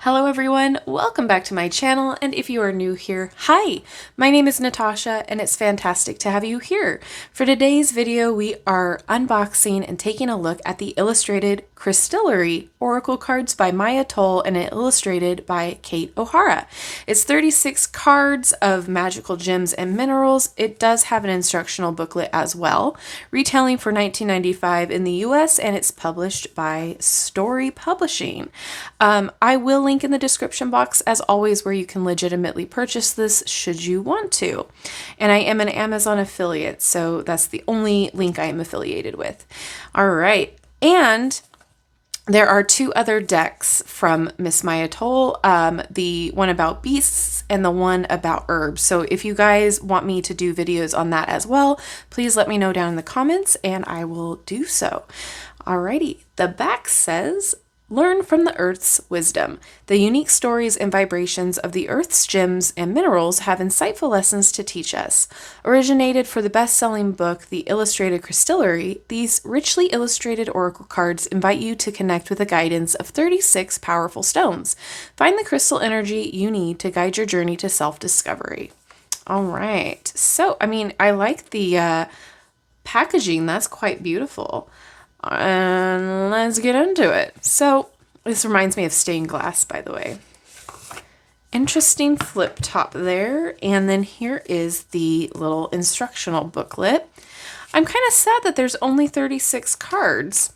Hello everyone, welcome back to my channel, and if you are new here, hi! My name is Natasha, and it's fantastic to have you here. For today's video, we are unboxing and taking a look at the Illustrated Crystallary Oracle cards by Maia Toll and illustrated by Kate O'Hara. It's 36 cards of magical gems and minerals. It does have an instructional booklet as well, retailing for $19.95 in the US, and it's published by Story Publishing. I will link in the description box, as always, where you can legitimately purchase this should you want to. And I am an Amazon affiliate, so that's the only link I am affiliated with. All right. And there are two other decks from Miss Maia Toll, the one about beasts and the one about herbs. So if you guys want me to do videos on that as well, please let me know down in the comments and I will do so. Alrighty, the back says, learn from the Earth's wisdom. The unique stories and vibrations of the Earth's gems and minerals have insightful lessons to teach us. Originated for the best-selling book, The Illustrated Crystallary, these richly illustrated oracle cards invite you to connect with the guidance of 36 powerful stones. Find the crystal energy you need to guide your journey to self-discovery. All right. So, I mean, I like the packaging. That's quite beautiful. And let's get into it. So this reminds me of stained glass, by the way. Interesting flip top there. And then here is the little instructional booklet. I'm kind of sad that there's only 36 cards.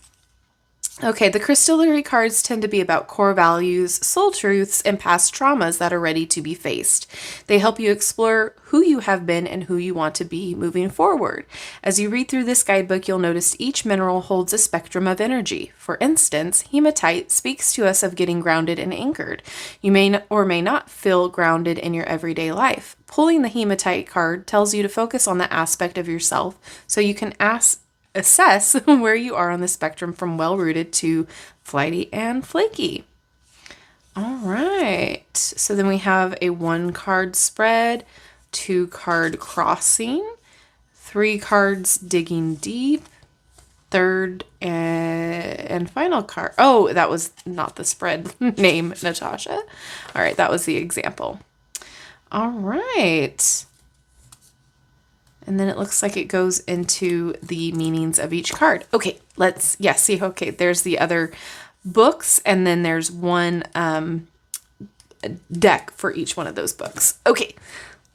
Okay, the crystallary cards tend to be about core values, soul truths, and past traumas that are ready to be faced. They help you explore who you have been and who you want to be moving forward. As you read through this guidebook, you'll notice each mineral holds a spectrum of energy. For instance, hematite speaks to us of getting grounded and anchored. You may or may not feel grounded in your everyday life. Pulling the hematite card tells you to focus on that aspect of yourself so you can assess where you are on the spectrum from well-rooted to flighty and flaky. All right. So then we have a 1-card spread, 2-card crossing, 3 cards digging deep, third and final card. Oh, that was not the spread name, Natasha. All right. That was the example. All right. And then it looks like it goes into the meanings of each card. Okay, see, okay, there's the other books, and then there's one deck for each one of those books. Okay,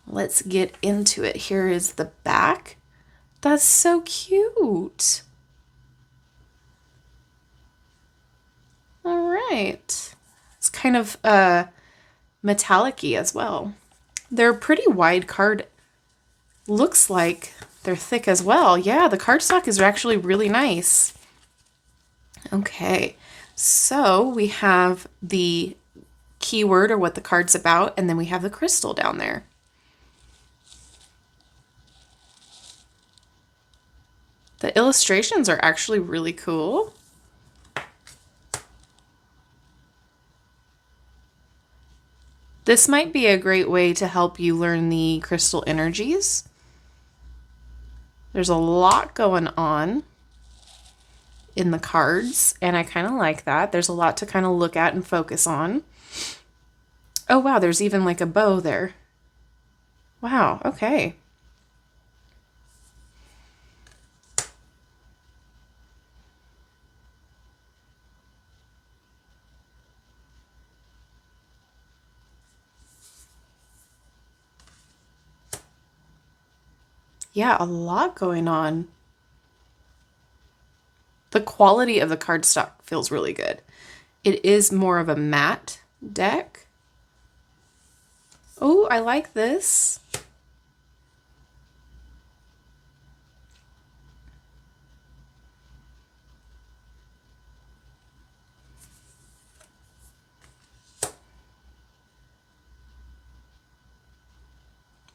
let's get into it. Here is the back. That's so cute. All right. It's kind of metallic-y as well. They're a pretty wide card. Looks like they're thick as well. Yeah, the cardstock is actually really nice. Okay, so we have the keyword or what the card's about, and then we have the crystal down there. The illustrations are actually really cool. This might be a great way to help you learn the crystal energies. There's a lot going on in the cards, and I kind of like that. There's a lot to kind of look at and focus on. Oh, wow, there's even like a bow there. Wow, okay. Yeah, a lot going on. The quality of the cardstock feels really good. It is more of a matte deck. Oh, I like this.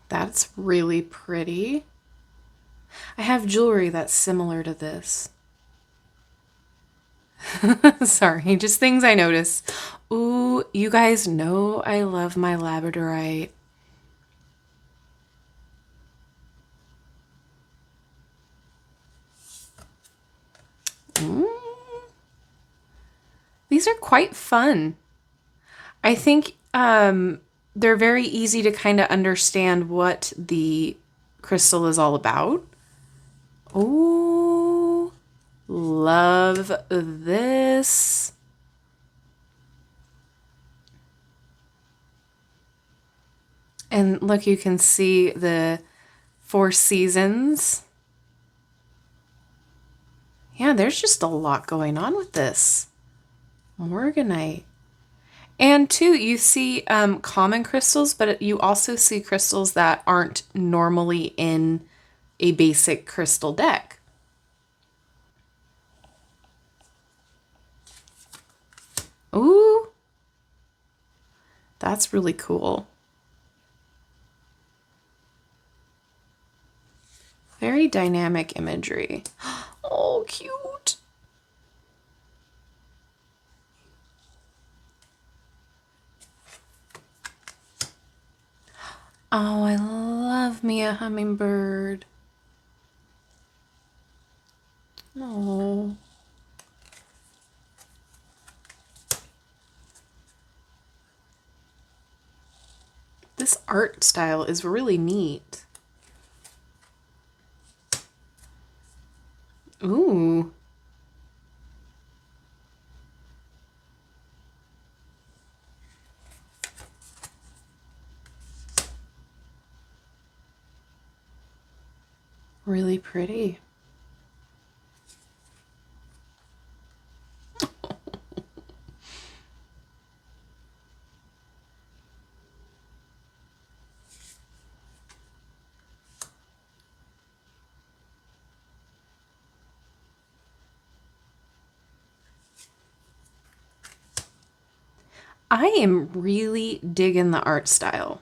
That's really pretty. I have jewelry that's similar to this. Sorry, just things I notice. Ooh, you guys know I love my labradorite. These are quite fun. I think they're very easy to kind of understand what the crystal is all about. Oh, love this. And look, you can see the 4 seasons. Yeah, there's just a lot going on with this. Morganite. And too, you see common crystals, but you also see crystals that aren't normally in a basic crystal deck. Ooh, that's really cool. Very dynamic imagery. Oh, cute. Oh, I love me a hummingbird. Oh. This art style is really neat. Ooh. Really pretty. I am really digging the art style.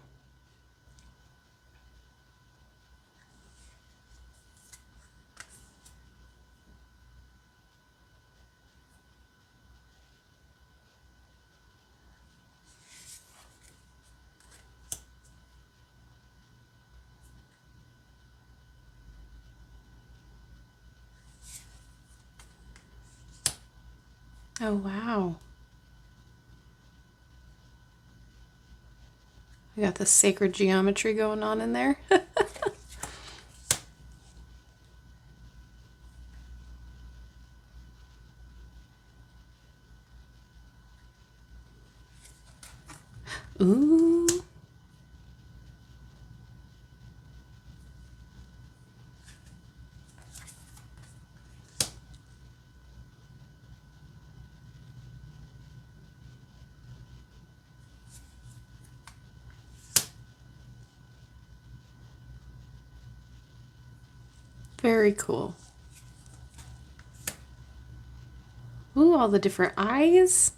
Oh, wow. We got the sacred geometry going on in there. Ooh. Very cool. Ooh, all the different eyes.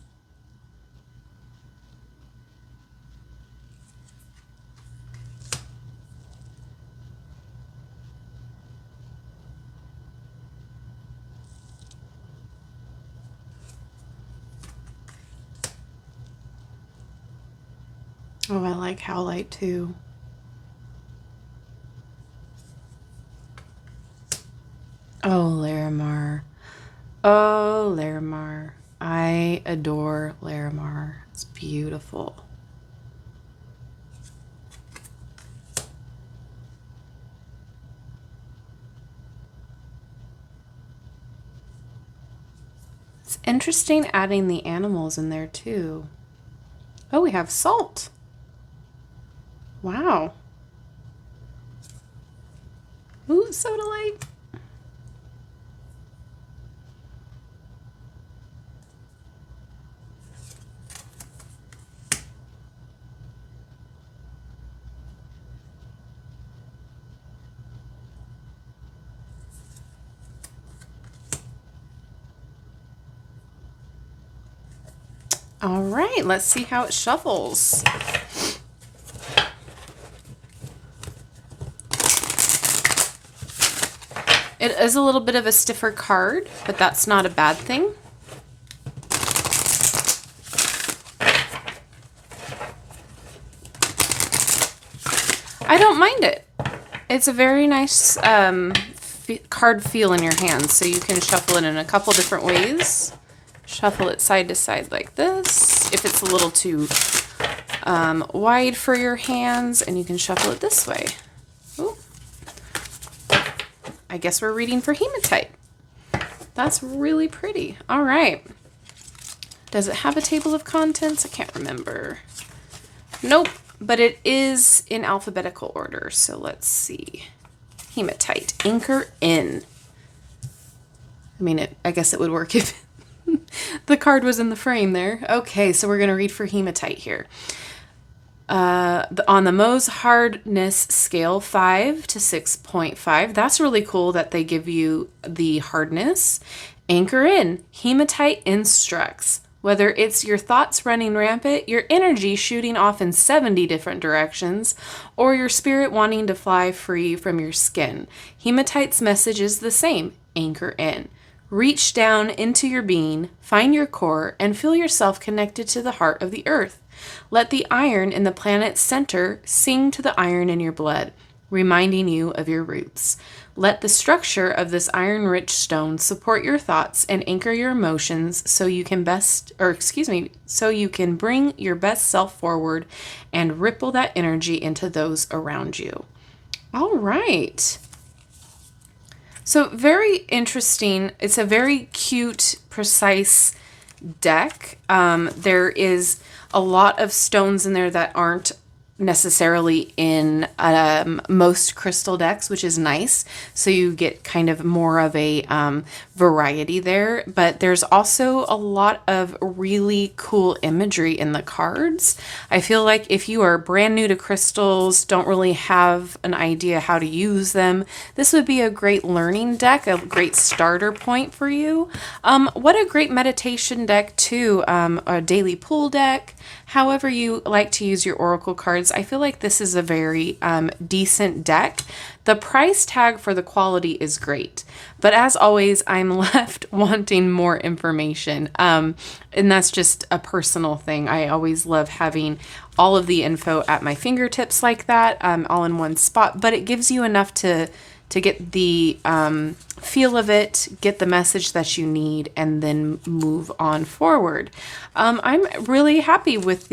Oh, I like howlite too. Oh, Larimar. Oh, Larimar. I adore Larimar. It's beautiful. It's interesting adding the animals in there too. Oh, we have salt. Wow. Ooh, soda light. All right, let's see how it shuffles. It is a little bit of a stiffer card, but that's not a bad thing. I don't mind it. It's a very nice card feel in your hands, so you can shuffle it in a couple different ways. Shuffle it side to side like this. if it's a little too wide for your hands, and you can shuffle it this way. Ooh. I guess we're reading for hematite. That's really pretty. All right. Does it have a table of contents? I can't remember. Nope, but it is in alphabetical order. So let's see. Hematite, anchor in. I mean, I guess it would work if the card was in the frame there. Okay, so we're going to read for hematite here. On the Mohs hardness scale, 5 to 6.5. That's really cool that they give you the hardness. Anchor in. Hematite instructs. Whether it's your thoughts running rampant, your energy shooting off in 70 different directions, or your spirit wanting to fly free from your skin, hematite's message is the same. Anchor in. Reach down into your being, find your core, and feel yourself connected to the heart of the earth. Let the iron in the planet's center sing to the iron in your blood, reminding you of your roots. Let the structure of this iron-rich stone support your thoughts and anchor your emotions so you can so you can bring your best self forward and ripple that energy into those around you. All right. So very interesting. It's a very cute, precise deck. There is a lot of stones in there that aren't necessarily in most crystal decks, which is nice. So you get kind of more of a variety there. But there's also a lot of really cool imagery in the cards. I feel like if you are brand new to crystals, don't really have an idea how to use them, this would be a great learning deck, a great starter point for you. What a great meditation deck too, a daily pool deck. However you like to use your oracle cards, I feel like this is a very decent deck. The price tag for the quality is great, but as always, I'm left wanting more information. And that's just a personal thing. I always love having all of the info at my fingertips like that, all in one spot, but it gives you enough to get the feel of it, get the message that you need, and then move on forward. I'm really happy with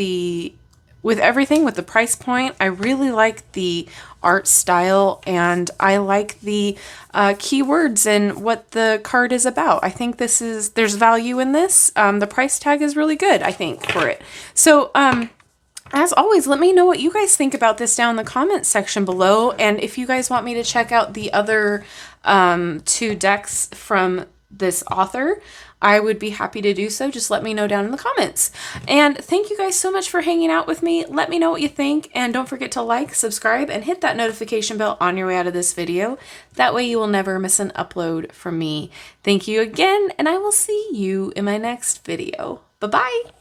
everything, with the price point. I really like the art style, and I like the keywords and what the card is about. I think there's value in this. The price tag is really good, I think, for it. So, as always, let me know what you guys think about this down in the comments section below. And if you guys want me to check out the other 2 decks from this author, I would be happy to do so. Just let me know down in the comments. And thank you guys so much for hanging out with me. Let me know what you think. And don't forget to like, subscribe, and hit that notification bell on your way out of this video. That way you will never miss an upload from me. Thank you again, and I will see you in my next video. Bye-bye.